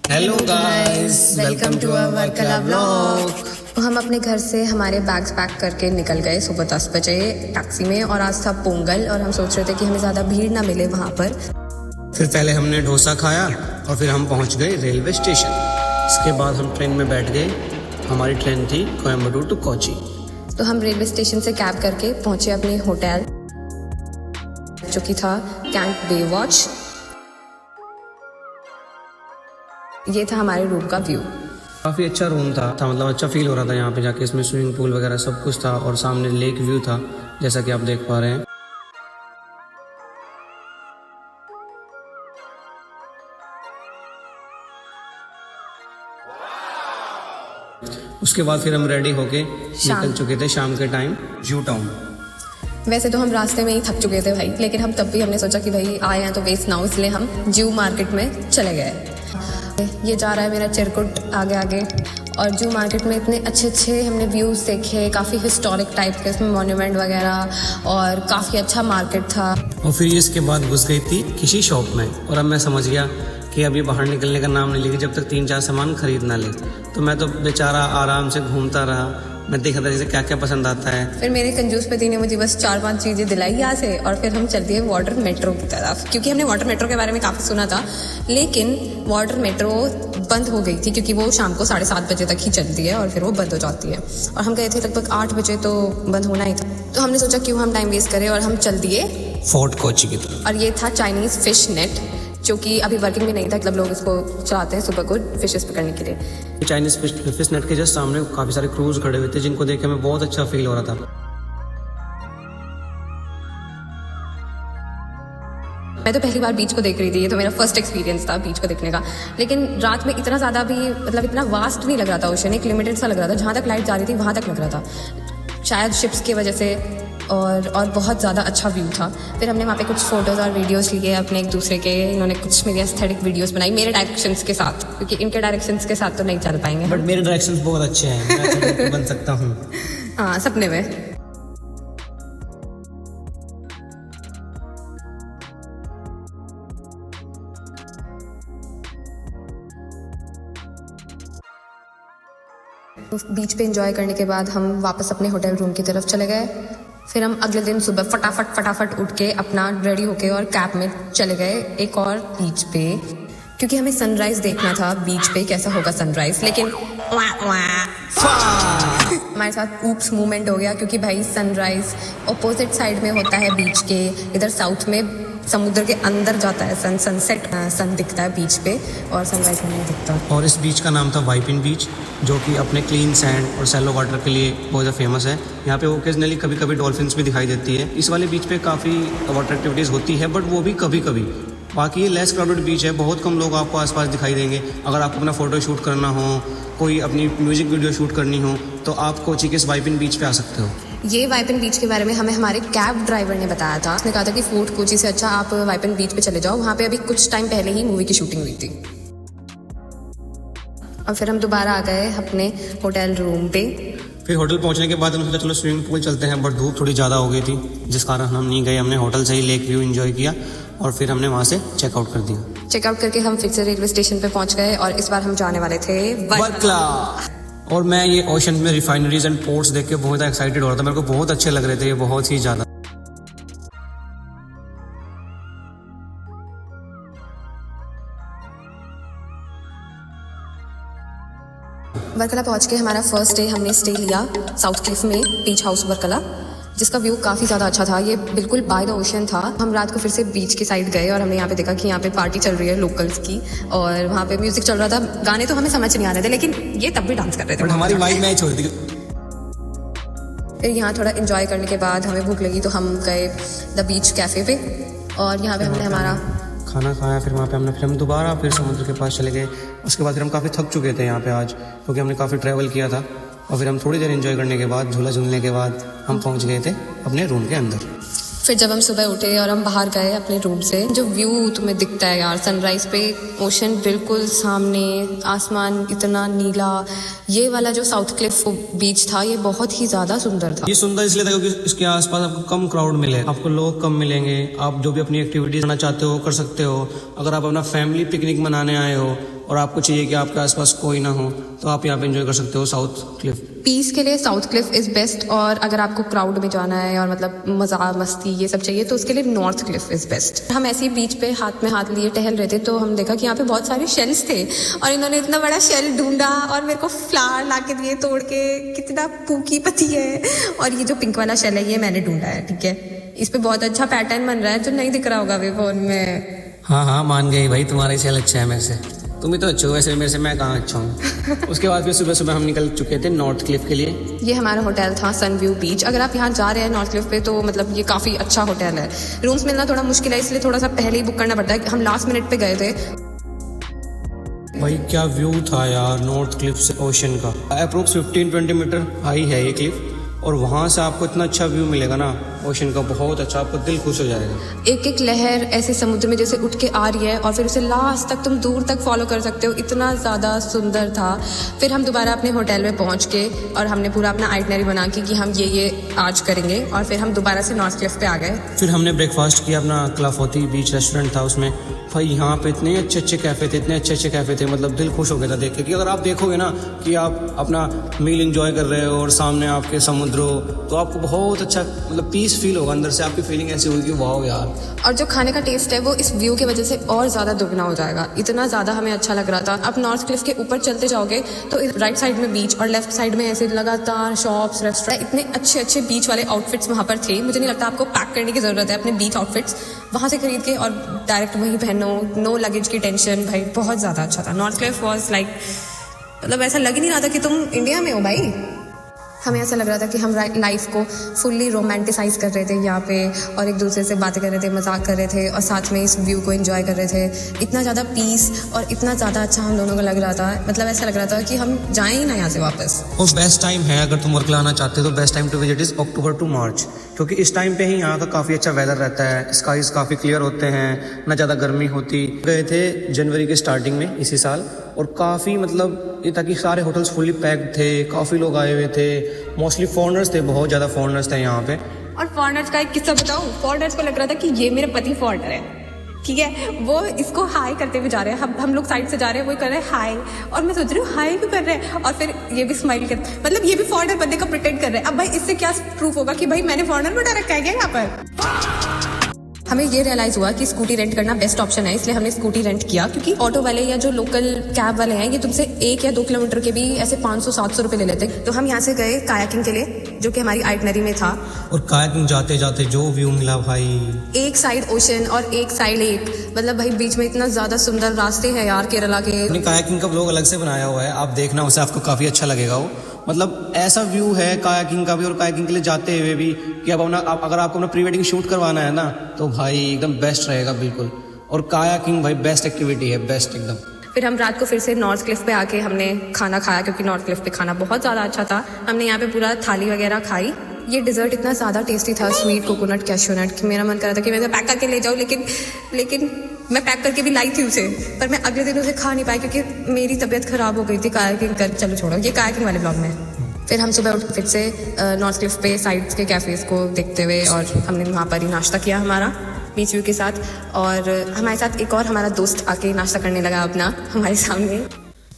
Hello guys, welcome to our Varkala vlog. तो हम अपने घर से हमारे बैग्स पैक करके निकल गए सुबह 10 बजे टैक्सी में, और आज था पोंगल और हम सोच रहे थे कि हमें ज़्यादा भीड़ ना मिले वहाँ पर। फिर पहले हमने डोसा खाया और फिर हम पहुँच गए रेलवे स्टेशन। इसके बाद हम ट्रेन में बैठ गए। हमारी ट्रेन थी कोयम्बटूर टू कोची। तो हम रेलवे स्टेशन से कैब करके पहुँचे अपने होटल, जो कि था कैंट बेवॉच। ये था हमारे रूम का व्यू। काफ़ी अच्छा रूम था मतलब अच्छा फील हो रहा था यहाँ पे जाके। इसमें स्विमिंग पूल वगैरह सब कुछ था और सामने लेक व्यू था, जैसा कि आप देख पा रहे हैं। उसके बाद फिर हम रेडी होके निकल चुके थे शाम के टाइम जू टाउन। वैसे तो हम रास्ते में ही थक चुके थे भाई, लेकिन हम तब भी हमने सोचा कि भाई आए हैं तो वेस्ट ना हो, इसलिए हम जू मार्केट में चले गए। ये जा रहा है मेरा चिरकुट आगे आगे, और जू मार्केट में इतने अच्छे अच्छे हमने व्यूज़ देखे, काफ़ी हिस्टोरिक टाइप के इसमें मॉन्यूमेंट वगैरह, और काफ़ी अच्छा मार्केट था। और फिर इसके बाद घुस गई थी किसी शॉप में, और अब मैं समझ गया कि अभी बाहर निकलने का नाम नहीं लेगी जब तक 3-4 सामान खरीद ना ले। तो मैं तो बेचारा आराम से घूमता रहा, मैं देखा था जैसे क्या क्या पसंद आता है। फिर मेरे कंजूस पति ने मुझे बस 4-5 चीज़ें दिलाई यहाँ से, और फिर हम चल दिए वाटर मेट्रो की तरफ, क्योंकि हमने वाटर मेट्रो के बारे में काफ़ी सुना था। लेकिन वाटर मेट्रो बंद हो गई थी, क्योंकि वो शाम को 7:30 बजे तक ही चलती है और फिर वो बंद हो जाती है, और हम गए थे लगभग 8 बजे, तो बंद होना ही था। तो हमने सोचा क्यों हम टाइम वेस्ट करें, और हम चल दिए फोर्ट कोची की तरफ। और ये था चाइनीज़ फिश नेट, जो कि अभी वर्किंग भी नहीं था, मतलब लोग इसको चलाते हैं सुबह को फिशेस पकड़ने के लिए। चाइनीज फिश नेट के जस्ट सामने काफ़ी सारे क्रूज खड़े हुए थे, जिनको देख के हमें बहुत अच्छा फील हो रहा था। मैं तो पहली बार बीच को देख रही थी, ये तो मेरा फर्स्ट एक्सपीरियंस था बीच को देखने का। लेकिन रात में इतना ज़्यादा भी मतलब इतना वास्ट नहीं लग रहा था ओशन, एक लिमिटेड सा लग रहा था। जहाँ तक लाइट जा रही थी वहाँ तक लग रहा था, शायद शिप्स की वजह से, और बहुत ज़्यादा अच्छा व्यू था। फिर हमने वहाँ पे कुछ फ़ोटोज़ और वीडियोस लिए अपने एक दूसरे के। इन्होंने कुछ मेरी एस्थेटिक वीडियोस बनाई मेरे डायरेक्शंस के साथ, क्योंकि इनके डायरेक्शंस के साथ तो नहीं चल पाएंगे। बट मेरे डायरेक्शंस बहुत अच्छे हैं, मैं अच्छा तो बन सकता हूँ। हाँ, सपने में। बीच पे एंजॉय करने के बाद हम वापस अपने होटल रूम की तरफ चले गए। फिर हम अगले दिन सुबह फटाफट उठ के अपना रेडी होके और कैब में चले गए एक और बीच पे, क्योंकि हमें सनराइज देखना था बीच पे, कैसा होगा सनराइज। लेकिन हमारे साथ ऊप्स मूवमेंट हो गया, क्योंकि भाई सनराइज ऑपोजिट साइड में होता है बीच के, इधर साउथ में समुद्र के अंदर जाता है सन, सनसेट सन दिखता है बीच पे, और सनराइज नहीं दिखता। और इस बीच का नाम था वाइपिन बीच, जो कि अपने क्लीन सैंड और सैलो वाटर के लिए बहुत ज़्यादा फेमस है। यहाँ पे ओकेजनली कभी कभी डॉल्फिन्स भी दिखाई देती है। इस वाले बीच पे काफ़ी वाटर एक्टिविटीज़ होती है, बट वो भी कभी कभी। बाकी ये लेस क्राउडेड बीच है, बहुत कम लोग आपको आसपास दिखाई देंगे। अगर आपको अपना फ़ोटो शूट करना हो, कोई अपनी म्यूज़िक वीडियो शूट करनी हो, तो आप कोची के इस वाइपिन बीच पे आ सकते हो। ये वाइपिन बीच के बारे में हमें हमारे कैब ड्राइवर ने बताया था। उसने कहा था कि फोर्ट कोची से अच्छा आप वाइपिन बीच पे चले जाओ, वहाँ पे अभी कुछ टाइम पहले ही मूवी की शूटिंग हुई थी। और फिर हम दोबारा आ गए अपने होटल रूम पे। फिर होटल पहुंचने के बाद हमने सोचा चलो स्विमिंग पूल चलते हैं, बट धूप थोड़ी ज़्यादा हो गई थी, जिस कारण हम नहीं गए। हमने होटल से ही लेक व्यू एंजॉय किया और फिर हमने वहाँ से चेकआउट कर दिया। चेकआउट करके हम फिर से रेलवे स्टेशन पे पहुँच गए, और इस बार हम जाने वाले थे वर्कला। और मैं ये ओशन में रिफाइनरीज एंड पोर्ट्स देख के बहुत एक्साइटेड हो रहा था। मेरे को बहुत अच्छे लग रहे थे ये, बहुत ही ज़्यादा। वर्कला पहुंच के हमारा फर्स्ट डे हमने स्टे लिया साउथ क्लिफ में बीच हाउस वर्कला, जिसका व्यू काफ़ी ज़्यादा अच्छा था। ये बिल्कुल बाय द ओशन था। हम रात को फिर से बीच की साइड गए और हमने यहाँ पे देखा कि यहाँ पे पार्टी चल रही है लोकल्स की, और वहाँ पे म्यूजिक चल रहा था। गाने तो हमें समझ नहीं आ रहे थे, लेकिन ये तब भी डांस कर रहे थे। हमारी वाइब मैच हो रही थी। फिर यहाँ थोड़ा एंजॉय करने के बाद हमें भूख लगी, तो हम गए द बीच कैफ़े पे, और यहाँ पे हमने हमारा खाना खाया। फिर वहाँ पे हम दोबारा फिर समुद्र के पास चले गए। उसके बाद फिर हम काफ़ी थक चुके थे यहाँ पे आज, क्योंकि हमने काफ़ी ट्रैवल किया था। और फिर हम थोड़ी देर एंजॉय करने के बाद, झूला झूलने के बाद, हम पहुँच गए थे अपने रूम के अंदर। फिर जब हम सुबह उठे और हम बाहर गए अपने रूम से, जो व्यू तुम्हें दिखता है यार सनराइज पे, ओशन बिल्कुल सामने, आसमान इतना नीला, ये वाला जो साउथ क्लिफ बीच था ये बहुत ही ज़्यादा सुंदर था। ये सुंदर इसलिए था क्योंकि इसके आसपास आपको कम क्राउड मिले, आपको लोग कम मिलेंगे। आप जो भी अपनी एक्टिविटीज करना चाहते हो कर सकते हो। अगर आप अपना फैमिली पिकनिक मनाने आए हो और आपको चाहिए कि आपके आसपास कोई ना हो, तो आप यहाँ पे एंजॉय कर सकते हो साउथ क्लिफ। पीस के लिए साउथ क्लिफ इज़ बेस्ट, और अगर आपको क्राउड में जाना है और मतलब मज़ा मस्ती ये सब चाहिए तो उसके लिए नॉर्थ क्लिफ इज़ बेस्ट। हम ऐसे ही बीच पे हाथ में हाथ लिए टहल रहे थे तो हम देखा कि यहाँ पे बहुत सारे शेल्स थे और इन्होंने इतना बड़ा शेल ढूंढा और मेरे को फ्लावर ला के दिए तोड़ के, कितना पूकी पति है। और ये जो पिंक वाला शेल है ये मैंने ढूंढा है, ठीक है। इस पे बहुत अच्छा पैटर्न बन रहा है जो नहीं दिख रहा होगा अभी फोन में। हाँ मान गई भाई, तुम्हारा सेल अच्छा है मेरे से, तुम ही तो अच्छे हो वैसे, मेरे से मैं कहाँ अच्छा हूँ। उसके बाद फिर सुबह सुबह हम निकल चुके थे नॉर्थ क्लिफ के लिए। ये हमारा होटल था सनव्यू बीच। अगर आप यहाँ जा रहे हैं नॉर्थ क्लिफ पे तो मतलब ये काफ़ी अच्छा होटल है। रूम्स मिलना थोड़ा मुश्किल है, इसलिए थोड़ा सा पहले ही बुक करना पड़ता है। हम लास्ट मिनट पे गए थे। भाई क्या व्यू था यार नॉर्थ क्लिफ से ओशन का। अप्रोक्स 15-20 मीटर हाई है ये क्लिफ, और वहाँ से आपको इतना अच्छा व्यू मिलेगा ना ओशन का, बहुत अच्छा, आपको दिल खुश हो जाएगा। एक एक लहर ऐसे समुद्र में जैसे उठ के आ रही है और फिर उसे लास्ट तक तुम दूर तक फॉलो कर सकते हो, इतना ज़्यादा सुंदर था। फिर हम दोबारा अपने होटल में पहुंच के और हमने पूरा अपना आइटनरी बना के कि हम ये आज करेंगे, और फिर हम दोबारा से नॉर्थ क्लिफ पे आ गए। फिर हमने ब्रेकफास्ट किया, अपना क्लाफोती बीच रेस्टोरेंट था उसमें। भाई यहाँ पे इतने अच्छे अच्छे कैफ़े थे, इतने अच्छे अच्छे कैफ़े थे, मतलब दिल खुश हो गया था देख के। कि अगर आप देखोगे ना कि आप अपना मील एंजॉय कर रहे हो और सामने आपके समुद्र हो, तो आपको बहुत अच्छा मतलब पीस फील होगा अंदर से, आपकी फीलिंग ऐसी होगी कि वाह यार। और जो खाने का टेस्ट है वो इस व्यू की वजह से और ज़्यादा दुगना हो जाएगा, इतना ज़्यादा हमें अच्छा लग रहा था। अब नॉर्थ क्लिफ के ऊपर चलते जाओगे तो राइट साइड में बीच और लेफ्ट साइड में ऐसे लगातार शॉप्स, रेस्टोरेंट, इतने अच्छे अच्छे बीच वाले आउटफिट्स वहाँ पर थे। मुझे नहीं लगता आपको पैक करने की ज़रूरत है अपने बीच आउटफिट्स, वहाँ से खरीद के और डायरेक्ट वहीं पहनो, नो लगेज की टेंशन। भाई बहुत ज़्यादा अच्छा था। नॉर्थ क्लिफ वॉज लाइक, मतलब ऐसा लग ही नहीं रहा था कि तुम इंडिया में हो भाई। हमें ऐसा लग रहा था कि हम लाइफ को फुल्ली रोमांटिसाइज कर रहे थे यहाँ पे, और एक दूसरे से बातें कर रहे थे, मजाक कर रहे थे और साथ में इस व्यू को एंजॉय कर रहे थे। इतना ज़्यादा पीस और इतना ज़्यादा अच्छा हम दोनों को लग रहा था, मतलब ऐसा लग रहा था कि हम जाएं ही ना यहाँ से वापस। और बेस्ट टाइम है अगर तुम वर्कला आना चाहते हो तो best time to visit is October to March, क्योंकि इस टाइम पे ही यहाँ का काफ़ी अच्छा वेदर रहता है, स्काईज काफ़ी क्लियर होते हैं, ना ज़्यादा गर्मी होती। गए थे जनवरी के स्टार्टिंग में इसी साल, और काफ़ी मतलब ये था कि सारे होटल्स फुल्ली पैक्ड थे, काफ़ी लोग आए हुए थे, मोस्टली फॉरेनर्स थे, बहुत ज़्यादा फॉरेनर्स थे यहाँ पे। और फॉरेनर्स का एक किस्सा बताऊँ, फॉरेनर्स को लग रहा था कि ये मेरे पति फॉरेनर है, ठीक है। वो इसको हाई करते हुए जा रहे हैं, हम लोग साइड से जा रहे हैं, वो कर रहे हैं हाई, और मैं सोच रही हूँ हाई क्यों कर रहे हैं, और फिर ये भी स्माइल कर, मतलब ये भी फॉरेनर बनने का प्रिटेंड कर रहे हैं। अब भाई इससे क्या प्रूफ होगा कि भाई मैंने फॉरेनर बना रखा है क्या यहाँ पर। हमें ये रियलाइज़ हुआ कि स्कूटी रेंट करना बेस्ट ऑप्शन है, इसलिए हमने स्कूटी रेंट किया, क्योंकि ऑटो वाले या जो लोकल कैब वाले हैं ये तुमसे 1 या 2 किलोमीटर के भी ऐसे 500-700 रुपये ले लेते। तो हम यहाँ से गए कायाकिंग के लिए, जो कि हमारी आइटनरी में था। और कायाकिंग जाते जाते जो व्यू मिला भाई, एक साइड ओशन और एक साइड लेक, मतलब भाई बीच में इतना ज़्यादा सुंदर रास्ते हैं यार केरला के। अपनी कायाकिंग का व्लॉग अलग से बनाया हुआ है, आप देखना, उसे आपको काफ़ी अच्छा लगेगा। वो मतलब ऐसा व्यू है कायाकिंग का भी, और कायाकिंग के लिए जाते हुए भी कि अब अगर आपको अपना प्री वेडिंग शूट करवाना है ना तो भाई एकदम बेस्ट रहेगा बिल्कुल। और कायाकिंग भाई बेस्ट एक्टिविटी है, बेस्ट एकदम। फिर हम रात को फिर से नॉर्थ क्लिफ पे आके हमने खाना खाया, क्योंकि नॉर्थ क्लिफ पे खाना बहुत ज़्यादा अच्छा था। हमने यहाँ पे पूरा थाली वगैरह खाई। ये डिज़र्ट इतना ज़्यादा टेस्टी था, स्वीट कोकोनट कैश्यू नट, कि मेरा मन कर रहा था कि मैं इसे पैक करके ले जाऊँ, लेकिन मैं पैक करके भी लाई थी उसे, पर मैं अगले दिन उसे खा नहीं पाई क्योंकि मेरी तबीयत ख़राब हो गई थी कायाकिंग कर। चलो छोड़ो, ये कायाकिंग वाले ब्लॉग में। फिर हम सुबह उठ फिर से नॉर्थ क्लिफ पे साइड्स के कैफ़ेज़ को देखते हुए, और हमने वहाँ पर ही नाश्ता किया हमारा बीच व्यू के साथ। और हमारे साथ एक और हमारा दोस्त आके नाश्ता करने लगा अपना हमारे सामने।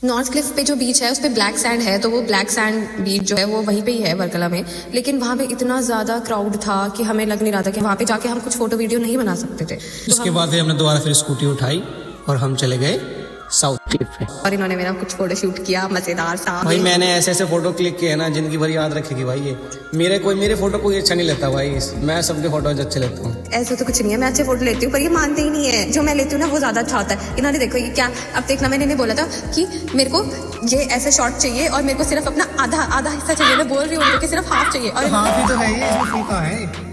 नॉर्थ क्लिफ पे जो बीच है उस पर ब्लैक सैंड है, तो वो ब्लैक सैंड बीच जो है वो वहीं पे ही है वर्कला में, लेकिन वहाँ पे इतना ज़्यादा क्राउड था कि हमें लग नहीं रहा था कि वहाँ पे जाके हम कुछ फोटो वीडियो नहीं बना सकते थे। उसके बाद फिर हमने दोबारा फिर स्कूटी उठाई और हम चले गए साउथ क्लिफ पे, और इन्होंने मेरा कुछ फोटो शूट किया मज़ेदार सा। भाई मैंने ऐसे ऐसे फोटो क्लिक किए ना जिनकी भर याद रखेगी भाई। ये मेरे फोटो कोई अच्छा नहीं लेता भाई, मैं सबके फोटोज अच्छे लेता हूँ। ऐसे तो कुछ नहीं है, मैं अच्छे फोटो लेती हूँ, पर ये मानते ही नहीं है। जो मैं लेती हूँ ना वो ज़्यादा अच्छा होता है। इन्होंने देखो ये क्या, अब देखना, मैंने इन्हें बोला था कि मेरे को ये ऐसे शॉट चाहिए और मेरे को सिर्फ अपना आधा हिस्सा चाहिए। मैं बोल रही हूँ उनको कि सिर्फ हाफ चाहिए, और हाफ ही तो है ये, इसमें फुल का है।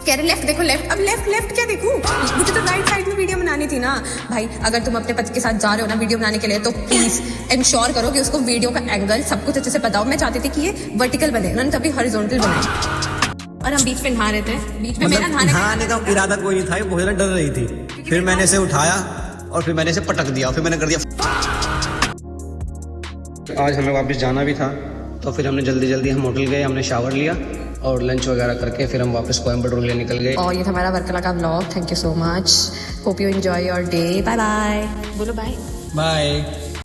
कह रहे लेफ्ट देखो, लेफ्ट। अब लेफ्ट क्या देखूं, मुझे तो राइट साइड में वीडियो बनानी थी ना भाई। अगर तुम अपने पति के साथ जा रहे हो ना वीडियो बनाने के लिए, तो प्लीज इंश्योर करो कि उसको वीडियो का एंगल सब कुछ अच्छे से बताओ। मैं चाहती थी कि ये वर्टिकल बने, उन्होंने तभी हॉरिजॉन्टल बनाई। और हम बीच पे नहा रहे थे, बीच में मेरा नहाने का इरादा कोई नहीं था, बहुत ज़्यादा डर रही थी। फिर मैंने इसे उठाया और फिर मैंने इसे पटक दिया, फिर मैंने कर दिया। आज हमें वापस जाना भी था, तो फिर हमने जल्दी हम होटल गए, हमने शावर लिया और लंच वगैरह करके फिर हम वापस कोयम्बटूर के लिए निकल गए। और ये था हमारा वर्कला का vlog. Thank you so much, hope you enjoy your day. Bye bye, बोलो बाय। बाय।